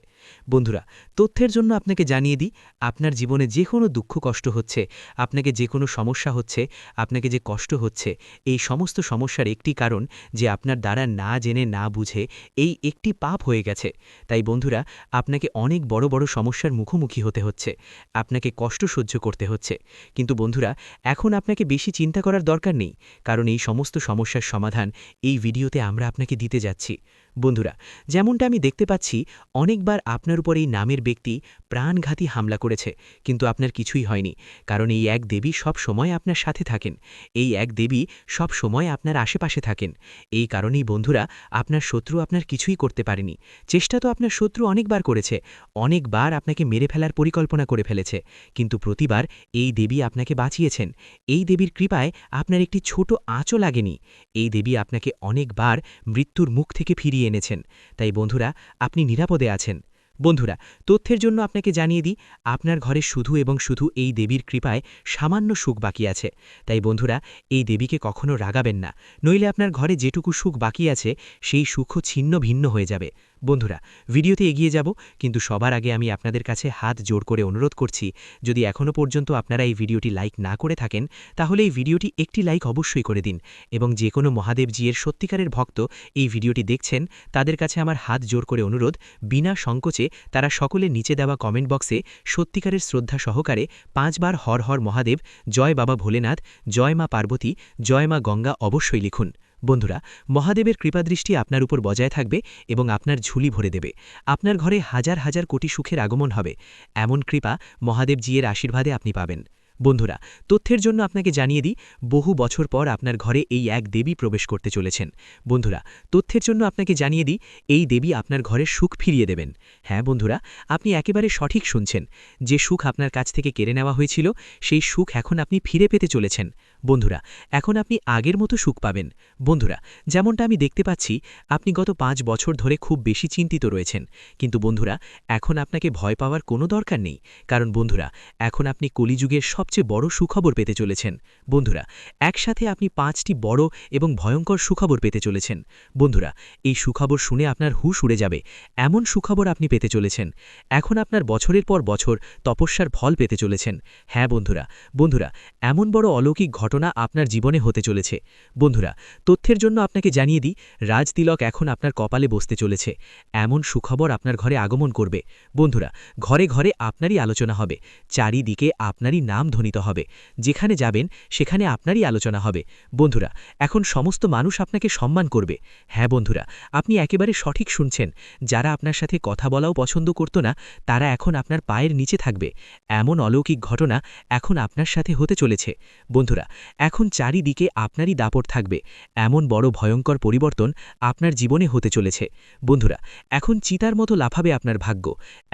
বন্ধুরা, তথ্যের জন্য আপনাকে জানিয়ে দিই, আপনার জীবনে যে কোনো দুঃখ কষ্ট হচ্ছে, আপনাকে যে কোনো সমস্যা হচ্ছে, আপনাকে যে কষ্ট হচ্ছে, এই সমস্ত সমস্যার একটি কারণ যে আপনার দ্বারা না জেনে না বুঝে এই একটি পাপ হয়ে গেছে। তাই বন্ধুরা, আপনাকে অনেক বড় বড় সমস্যার মুখোমুখি হতে হচ্ছে, আপনাকে কষ্ট সহ্য করতে হচ্ছে। কিন্তু বন্ধুরা, এখন আপনাকে বেশি চিন্তা করার দরকার নেই, কারণ এই সমস্ত সমস্যার সমাধান এই ভিডিওতে আমরা আপনাকে দিতে যাচ্ছি। বন্ধুরা, যেমনটা আমি দেখতে পাচ্ছি, অনেকবার আপনার উপর এই নামের ব্যক্তি প্রাণঘাতী হামলা করেছে, কিন্তু আপনার কিছুই হয়নি, কারণ এই এক দেবী সব সময় আপনার সাথে থাকেন। এই এক দেবী সব সময় আপনার আশেপাশে থাকেন। এই কারণেই বন্ধুরা, আপনার শত্রু আপনার কিছুই করতে পারেনি। চেষ্টা তো আপনার শত্রু অনেকবার করেছে, অনেকবার আপনাকে মেরে ফেলার পরিকল্পনা করে ফেলেছে, কিন্তু প্রতিবার এই দেবী আপনাকে বাঁচিয়েছেন। এই দেবীর কৃপায় আপনার একটি ছোট আঁচও লাগেনি। এই দেবী আপনাকে অনেকবার মৃত্যুর মুখ থেকে ফিরিয়ে এনেছেন। তাই বন্ধুরা, আপনি নিরাপদে আছেন। বন্ধুরা, তথ্যের জন্য আপনাকে জানিয়ে দিই, আপনার ঘরে শুধু এবং শুধু এই দেবীর কৃপায় সামান্য সুখ বাকি আছে। তাই বন্ধুরা, এই দেবীকে কখনো রাগাবেন না, নইলে আপনার ঘরে যেটুকু সুখ বাকি আছে সেই সুখও ছিন্ন ভিন্ন হয়ে যাবে। বন্ধুরা, ভিডিওতে এগিয়ে যাব, কিন্তু সবার আগে আমি আপনাদের কাছে হাত জোড় করে অনুরোধ করছি, যদি এখনও পর্যন্ত আপনারা এই ভিডিওটি লাইক না করে থাকেন, তাহলে এই ভিডিওটি একটি লাইক অবশ্যই করে দিন। এবং যে কোনো মহাদেবজির সত্যিকারের ভক্ত এই ভিডিওটি দেখছেন, তাদের কাছে আমার হাত জোড় করে অনুরোধ, বিনা সংকোচে তারা সকলে নিচে দেওয়া কমেন্ট বক্সে সত্যিকারের শ্রদ্ধা সহকারে 5 বার হর হর মহাদেব, জয় বাবা ভোলেনাথ, জয় মা পার্বতী, জয় মা গঙ্গা অবশ্যই লিখুন। বন্ধুরা, মহাদেবের কৃপাদৃষ্টি আপনার উপর বজায় থাকবে এবং আপনার ঝুলি ভরে দেবে। আপনার ঘরে হাজার হাজার কোটি সুখের আগমন হবে, এমন কৃপা মহাদেবজির আশীর্বাদে আপনি পাবেন। বন্ধুরা, তথ্যের জন্য আপনাকে জানিয়ে দিই, বহু বছর পর আপনার ঘরে এই এক দেবী প্রবেশ করতে চলেছেন। বন্ধুরা, তথ্যের জন্য আপনাকে জানিয়ে দিই, এই দেবী আপনার ঘরে সুখ ফিরিয়ে দেবেন। হ্যাঁ বন্ধুরা, আপনি একেবারে সঠিক শুনছেন। যে সুখ আপনার কাছ থেকে কেড়ে নেওয়া হয়েছিল, সেই সুখ এখন আপনি ফিরে পেতে চলেছেন। বন্ধুরা, এখন আপনি আগের মতো সুখ পাবেন। বন্ধুরা, যেমনটা আমি দেখতে পাচ্ছি, আপনি গত 5 বছর ধরে খুব বেশি চিন্তিত রয়েছেন। কিন্তু বন্ধুরা, এখন আপনাকে ভয় পাওয়ার কোনো দরকার নেই, কারণ বন্ধুরা, এখন আপনি কলিযুগের সবচেয়ে বড় সুখবর পেতে চলেছেন। বন্ধুরা, একসাথে আপনি 5টি বড় এবং ভয়ঙ্কর সুখবর পেতে চলেছেন। বন্ধুরা, এই সুখবর শুনে আপনার হুঁশ উড়ে যাবে, এমন সুখবর আপনি পেতে চলেছেন। এখন আপনার বছরের পর বছর তপস্যার ফল পেতে চলেছেন। হ্যাঁ বন্ধুরা, বন্ধুরা, এমন বড় অলৌকিক ঘটনা আপনার জীবনে হতে চলেছে। বন্ধুরা, তথ্যের জন্য আপনাকে জানিয়ে দিই, রাজতিলক এখন আপনার কপালে বসতে চলেছে। এমন সুখবর আপনার ঘরে আগমন করবে। বন্ধুরা, ঘরে ঘরে আপনারই আলোচনা হবে, চারিদিকে আপনারই নাম ধ্বনিত হবে, যেখানে যাবেন সেখানে আপনারই আলোচনা হবে। বন্ধুরা, এখন সমস্ত মানুষ আপনাকে সম্মান করবে। হ্যাঁ বন্ধুরা, আপনি একেবারে সঠিক শুনছেন। যারা আপনার সাথে কথা বলাও পছন্দ করত না, তারা এখন আপনার পায়ের নিচে থাকবে। এমন অলৌকিক ঘটনা এখন আপনার সাথে হতে চলেছে। বন্ধুরা, এখন চারিদিকে আপনারই দাপট থাকবে। এমন বড় ভয়ঙ্কর পরিবর্তন আপনার জীবনে হতে চলেছে। বন্ধুরা, এখন চিতার মতো লাফাবে আপনার ভাগ্য।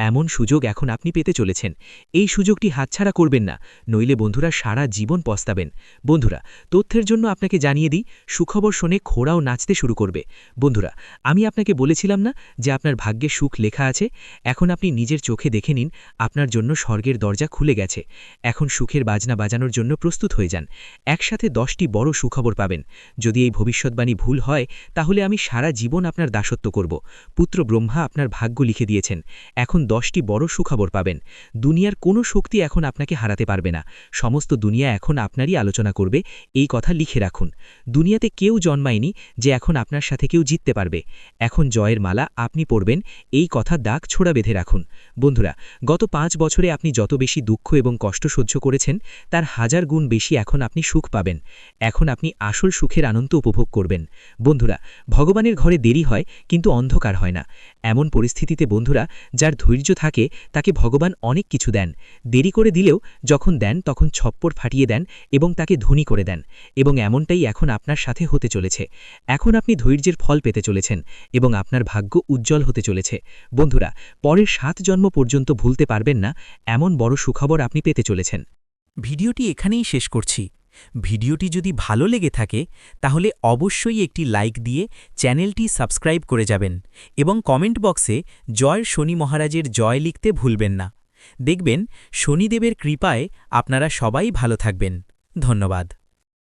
এমন সুযোগ এখন আপনি পেতে চলেছেন। এই সুযোগটি হাতছাড়া করবেন না, নইলে বন্ধুরা সারা জীবন পস্তাবেন। বন্ধুরা, তথ্যের জন্য আপনাকে জানিয়ে দিই, সুখবর শুনে ঘোড়াও নাচতে শুরু করবে। বন্ধুরা, আমি আপনাকে বলেছিলাম না যে আপনার ভাগ্যে সুখ লেখা আছে? এখন আপনি নিজের চোখে দেখে নিন, আপনার জন্য স্বর্গের দরজা খুলে গেছে। এখন সুখের বাজনা বাজানোর জন্য প্রস্তুত হয়ে যান। একসাথে 10টি বড় সুখবর পাবেন। যদি এই ভবিষ্যৎবাণী ভুল হয় তাহলে আমি সারা জীবন আপনার দাসত্ব করব। পুত্র ব্রহ্মা আপনার ভাগ্য লিখে দিয়েছেন। এখন 10টি বড় সুখবর পাবেন। দুনিয়ার কোনো শক্তি এখন আপনাকে হারাতে পারবে না। সমস্ত দুনিয়া এখন আপনারই আলোচনা করবে, এই কথা লিখে রাখুন। দুনিয়াতে কেউ জন্মায়নি যে এখন আপনার সাথে কেউ জিততে পারবে। এখন জয়ের মালা আপনি পরবেন, এই কথা দাগ ছোড়া বেঁধে রাখুন। বন্ধুরা, গত 5 বছরে আপনি যত বেশি দুঃখ এবং কষ্ট সহ্য করেছেন তার 1000 গুণ বেশি এখন আপনি সুখ পাবেন। এখন আপনি আসল সুখের আনন্দ উপভোগ করবেন। বন্ধুরা, ভগবানের ঘরে দেরি হয় কিন্তু অন্ধকার হয় না। এমন পরিস্থিতিতে বন্ধুরা, যার ধৈর্য থাকে তাকে ভগবান অনেক কিছু দেন। দেরি করে দিলেও যখন দেন তখন ছপ্পর ফাটিয়ে দেন এবং তাকে ধনী করে দেন। এবং এমনটাই এখন আপনার সাথে হতে চলেছে। এখন আপনি ধৈর্যের ফল পেতে চলেছেন এবং আপনার ভাগ্য উজ্জ্বল হতে চলেছে। বন্ধুরা, পরের 7 জন্ম পর্যন্ত ভুলতে পারবেন না এমন বড় সুখবর আপনি পেতে চলেছেন। ভিডিওটি এখানেই শেষ করছি। ভিডিওটি যদি ভালো লেগে থাকে তাহলে অবশ্যই একটি লাইক দিয়ে চ্যানেলটি সাবস্ক্রাইব করে যাবেন এবং কমেন্ট বক্সে জয় শনি মহারাজের জয় লিখতে ভুলবেন না। দেখবেন শনিদেবের কৃপায় আপনারা সবাই ভালো থাকবেন। ধন্যবাদ।